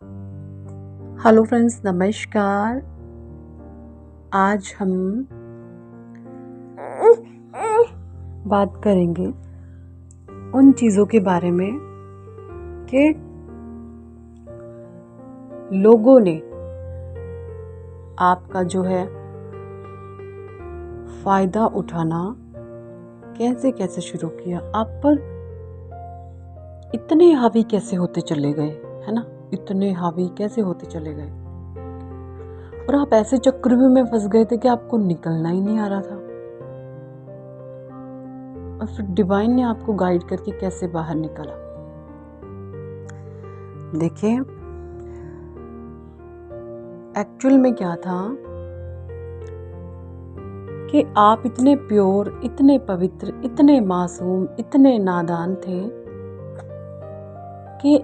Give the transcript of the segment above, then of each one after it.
Hello friends, नमस्कार। आज हम बात करेंगे उन चीज़ों के बारे में कि लोगों ने आपका जो है फ़ायदा उठाना कैसे कैसे शुरू किया, आप पर इतने हावी कैसे होते चले गए, है ना। इतने हावी कैसे होते चले गए और आप ऐसे चक्रव्यूह में फंस गए थे कि आपको निकलना ही नहीं आ रहा था। और फिर डिवाइन ने आपको गाइड करके कैसे बाहर निकाला। देखिए, एक्चुअल में क्या था कि आप इतने प्योर, इतने पवित्र, इतने मासूम, इतने नादान थे कि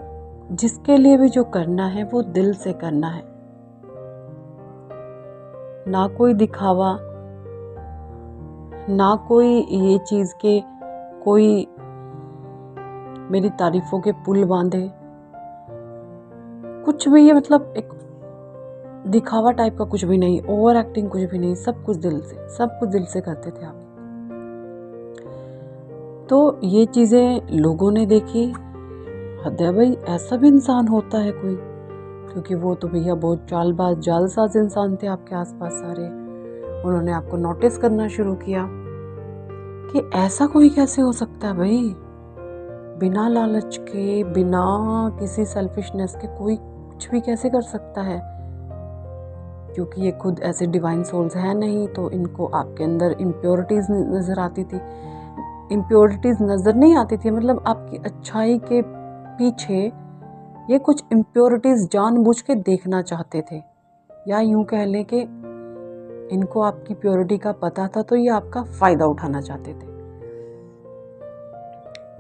जिसके लिए भी जो करना है वो दिल से करना है, ना कोई दिखावा, ना कोई ये चीज़ के कोई मेरी तारीफों के पुल बांधे, कुछ भी। ये मतलब एक दिखावा टाइप का कुछ भी नहीं, ओवर एक्टिंग कुछ भी नहीं, सब कुछ दिल से, सब कुछ दिल से करते थे आप। तो ये चीज़ें लोगों ने देखी, हद है भाई, ऐसा भी इंसान होता है कोई, क्योंकि वो तो भैया बहुत चालबाज, जालसाज इंसान थे आपके आसपास सारे। उन्होंने आपको नोटिस करना शुरू किया कि ऐसा कोई कैसे हो सकता है भाई, बिना लालच के, बिना किसी सेल्फिशनेस के कोई कुछ भी कैसे कर सकता है। क्योंकि ये खुद ऐसे डिवाइन सोल्स हैं नहीं, तो इनको आपके अंदर इम्प्योरिटीज़ नज़र आती थी। इम्प्योरिटीज़ नज़र नहीं आती थी, मतलब आपकी अच्छाई के पीछे ये कुछ इम्प्योरिटीज़ जानबूझ के देखना चाहते थे, या यूं कह लें कि इनको आपकी प्योरिटी का पता था, तो ये आपका फ़ायदा उठाना चाहते थे।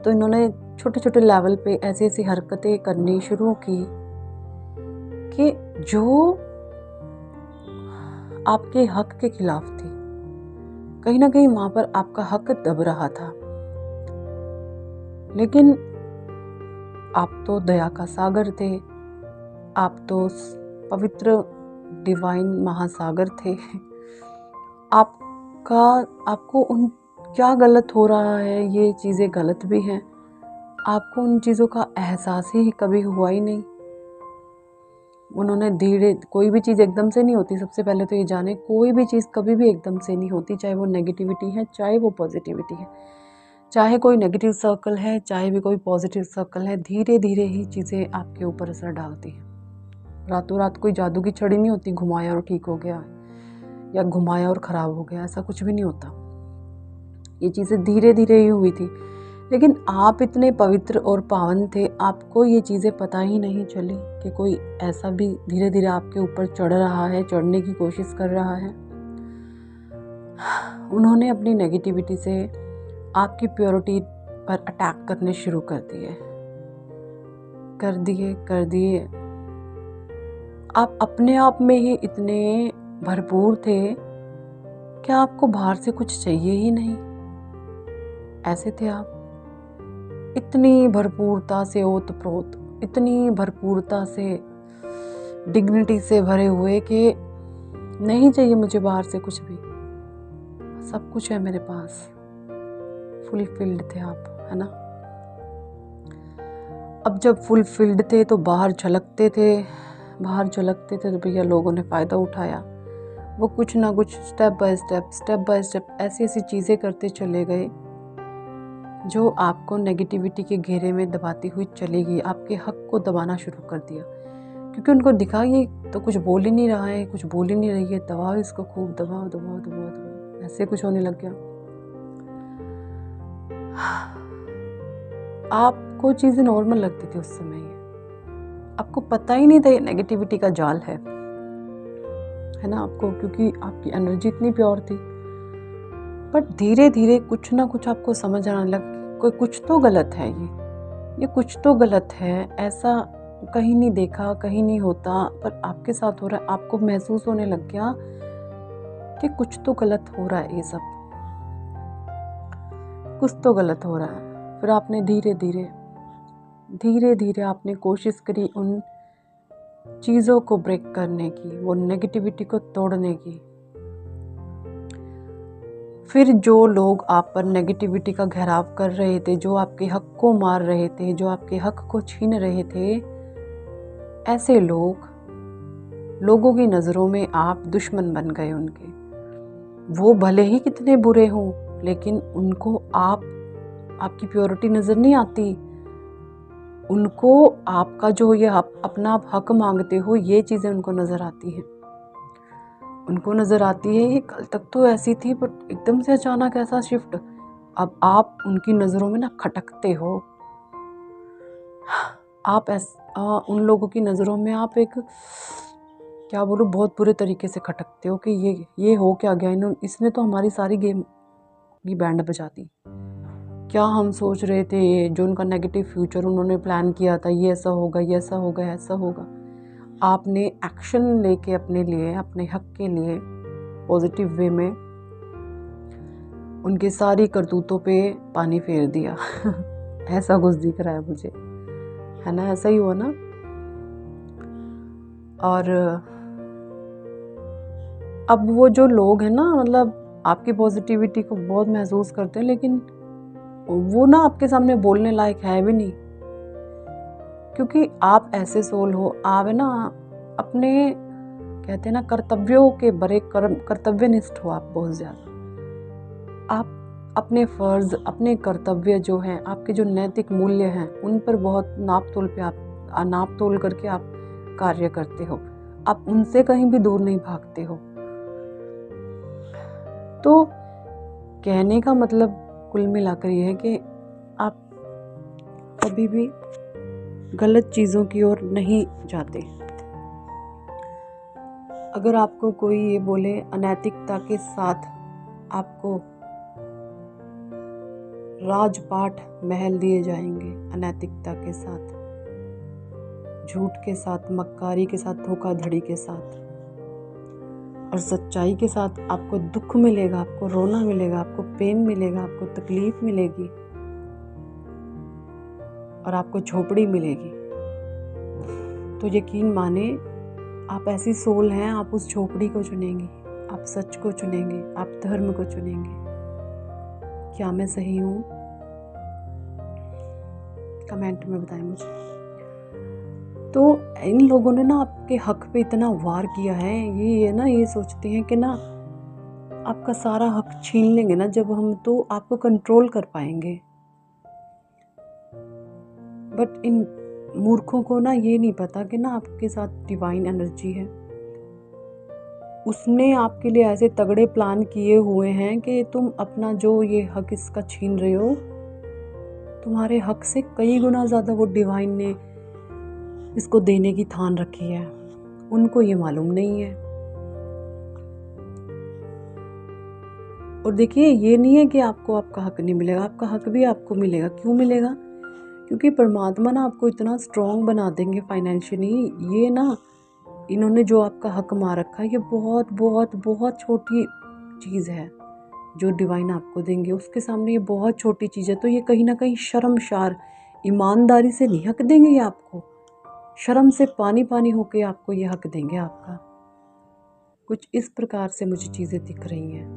तो इन्होंने छोटे छोटे लेवल पे ऐसी ऐसी हरकतें करनी शुरू की कि जो आपके हक के खिलाफ थी। कहीं ना कहीं वहां पर आपका हक दब रहा था, लेकिन आप तो दया का सागर थे, आप तो पवित्र डिवाइन महासागर थे। आपको उन क्या गलत हो रहा है, ये चीज़ें गलत भी हैं, आपको उन चीज़ों का एहसास ही कभी हुआ ही नहीं। उन्होंने धीरे, कोई भी चीज़ एकदम से नहीं होती। सबसे पहले तो ये जाने, कोई भी चीज़ कभी भी एकदम से नहीं होती, चाहे वो नेगेटिविटी है, चाहे वो पॉजिटिविटी है, चाहे कोई नेगेटिव सर्कल है, चाहे भी कोई पॉजिटिव सर्कल है। धीरे धीरे ही चीज़ें आपके ऊपर असर डालती हैं। रातों रात कोई जादू की छड़ी नहीं होती, घुमाया और ठीक हो गया, या घुमाया और ख़राब हो गया, ऐसा कुछ भी नहीं होता। ये चीज़ें धीरे धीरे ही हुई थी, लेकिन आप इतने पवित्र और पावन थे, आपको ये चीज़ें पता ही नहीं चली कि कोई ऐसा भी धीरे धीरे आपके ऊपर चढ़ रहा है, चढ़ने की कोशिश कर रहा है। उन्होंने अपनी नेगेटिविटी से आपकी प्योरिटी पर अटैक करने शुरू कर दिए। आप अपने आप में ही इतने भरपूर थे कि आपको बाहर से कुछ चाहिए ही नहीं, ऐसे थे आप। इतनी भरपूरता से ओतप्रोत, इतनी भरपूरता से, डिग्निटी से भरे हुए कि नहीं चाहिए मुझे बाहर से कुछ भी, सब कुछ है मेरे पास। फुलफिल्ड थे आप, है ना। अब जब फुलफिल्ड थे तो बाहर झलकते थे तो भैया लोगों ने फ़ायदा उठाया। वो कुछ ना कुछ स्टेप बाय स्टेप ऐसी ऐसी चीज़ें करते चले गए जो आपको नेगेटिविटी के घेरे में दबाती हुई चली गई, आपके हक को दबाना शुरू कर दिया। क्योंकि उनको दिखा ये तो कुछ बोल ही नहीं रहा है, कुछ बोल ही नहीं रही है, दबाओ इसको, खूब दबाओ दबाओ दबाओ दबाओ, ऐसे कुछ होने लग गया। आपको चीज़ें नॉर्मल लगती थी उस समय, आपको पता ही नहीं था ये नेगेटिविटी का जाल है ना आपको, क्योंकि आपकी एनर्जी इतनी प्योर थी। बट धीरे धीरे कुछ ना कुछ आपको समझ आने लग, कोई कुछ तो गलत है, ये कुछ तो गलत है, ऐसा कहीं नहीं देखा, कहीं नहीं होता, पर आपके साथ हो रहा है। आपको महसूस होने लग गया कि कुछ तो गलत हो रहा है, ये सब कुछ तो गलत हो रहा है। फिर आपने धीरे धीरे आपने कोशिश करी उन चीज़ों को ब्रेक करने की, वो नेगेटिविटी को तोड़ने की। फिर जो लोग आप पर नेगेटिविटी का घेराव कर रहे थे, जो आपके हक को मार रहे थे, जो आपके हक को छीन रहे थे, ऐसे लोगों की नज़रों में आप दुश्मन बन गए उनके। वो भले ही कितने बुरे हों, लेकिन उनको आपकी प्योरिटी नज़र नहीं आती। उनको आपका जो ये अपना आप हक मांगते हो, ये चीज़ें उनको नज़र आती हैं। उनको नज़र आती है ये कल तक तो ऐसी थी, बट एकदम से अचानक ऐसा शिफ्ट। अब आप उनकी नज़रों में ना खटकते हो। आप उन लोगों की नज़रों में आप एक, क्या बोलूँ, बहुत बुरे तरीके से खटकते हो कि ये हो क्या गया, इसने तो हमारी सारी गेम की बैंड बजा दी। क्या हम सोच रहे थे, जो उनका नेगेटिव फ्यूचर उन्होंने प्लान किया था, ये ऐसा होगा, ये ऐसा होगा, ऐसा होगा। आपने एक्शन लेके अपने लिए, अपने हक के लिए पॉजिटिव वे में उनकी सारी करतूतों पे पानी फेर दिया। ऐसा कुछ दिख रहा है मुझे, है ना? ऐसा ही हुआ ना? और अब वो जो लोग हैं ना, मतलब आपकी पॉजिटिविटी को बहुत महसूस करते हैं, लेकिन वो ना आपके सामने बोलने लायक है भी नहीं, क्योंकि आप ऐसे सोल हो, आप है ना अपने, कहते हैं ना, कर्तव्यों के बड़े कर्तव्यनिष्ठ हो आप बहुत ज़्यादा। आप अपने फ़र्ज़, अपने कर्तव्य जो हैं, आपके जो नैतिक मूल्य हैं, उन पर बहुत नाप तोल करके आप कार्य करते हो। आप उनसे कहीं भी दूर नहीं भागते हो। तो कहने का मतलब कुल मिलाकर ये है कि आप कभी भी गलत चीज़ों की ओर नहीं जाते। अगर आपको कोई ये बोले अनैतिकता के साथ आपको राजपाट महल दिए जाएंगे, अनैतिकता के साथ, झूठ के साथ, मक्कारी के साथ, धोखाधड़ी के साथ, और सच्चाई के साथ आपको दुख मिलेगा, आपको रोना मिलेगा, आपको पेन मिलेगा, आपको तकलीफ मिलेगी, और आपको झोपड़ी मिलेगी, तो यकीन माने आप ऐसी सोल हैं, आप उस झोपड़ी को चुनेंगे, आप सच को चुनेंगे, आप धर्म को चुनेंगे। क्या मैं सही हूँ? कमेंट में बताएं मुझे। तो इन लोगों ने ना आपके हक पे इतना वार किया है, ये ना ये सोचते हैं कि ना आपका सारा हक छीन लेंगे ना जब हम, तो आपको कंट्रोल कर पाएंगे। बट इन मूर्खों को ना ये नहीं पता कि ना आपके साथ डिवाइन एनर्जी है। उसने आपके लिए ऐसे तगड़े प्लान किए हुए हैं कि तुम अपना जो ये हक इसका छीन रहे हो, तुम्हारे हक से कई गुना ज़्यादा वो डिवाइन ने इसको देने की ठान रखी है। उनको ये मालूम नहीं है। और देखिए, ये नहीं है कि आपको आपका हक नहीं मिलेगा, आपका हक भी आपको मिलेगा। क्यों मिलेगा? क्योंकि परमात्मा ना आपको इतना स्ट्रॉन्ग बना देंगे फाइनेंशियली। ये ना, इन्होंने जो आपका हक मार रखा है, ये बहुत बहुत बहुत छोटी चीज़ है जो डिवाइन आपको देंगे। उसके सामने ये बहुत छोटी चीज़ है। तो ये कहीं ना कहीं शर्मसार, ईमानदारी से नहीं हक देंगे ये आपको, शर्म से पानी पानी होके आपको ये हक देंगे आपका। कुछ इस प्रकार से मुझे चीज़ें दिख रही हैं।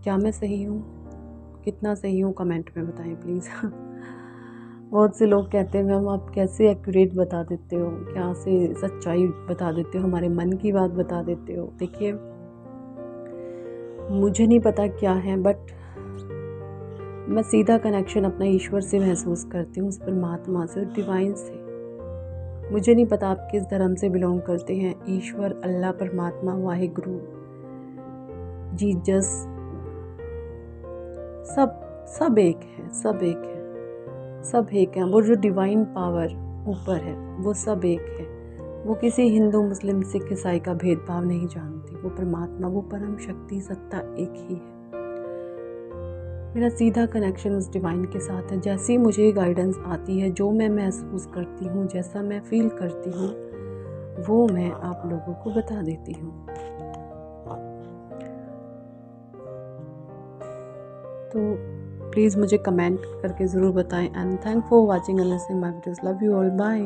क्या मैं सही हूँ? कितना सही हूँ कमेंट में बताएं प्लीज़। बहुत से लोग कहते हैं मैम आप कैसे एक्यूरेट बता देते हो, क्या से सच्चाई बता देते हो, हमारे मन की बात बता देते हो। देखिए, मुझे नहीं पता क्या है, बट मैं सीधा कनेक्शन अपना ईश्वर से महसूस करती हूँ, उस परमात्मा से और डिवाइन से। मुझे नहीं पता आप किस धर्म से बिलोंग करते हैं। ईश्वर, अल्लाह, परमात्मा, वाहिगुरु, जीसस, सब एक है, सब एक है, सब एक है। वो जो डिवाइन पावर ऊपर है, वो सब एक है। वो किसी हिंदू, मुस्लिम, सिख, ईसाई का भेदभाव नहीं जानती। वो परमात्मा, वो परम शक्ति, सत्ता एक ही है। मेरा सीधा कनेक्शन उस डिवाइन के साथ है। जैसी मुझे गाइडेंस आती है, जो मैं महसूस करती हूँ, जैसा मैं फील करती हूँ, वो मैं आप लोगों को बता देती हूँ। तो प्लीज़ मुझे कमेंट करके ज़रूर बताएं। And thank for watching and listening my videos. Love you all, bye.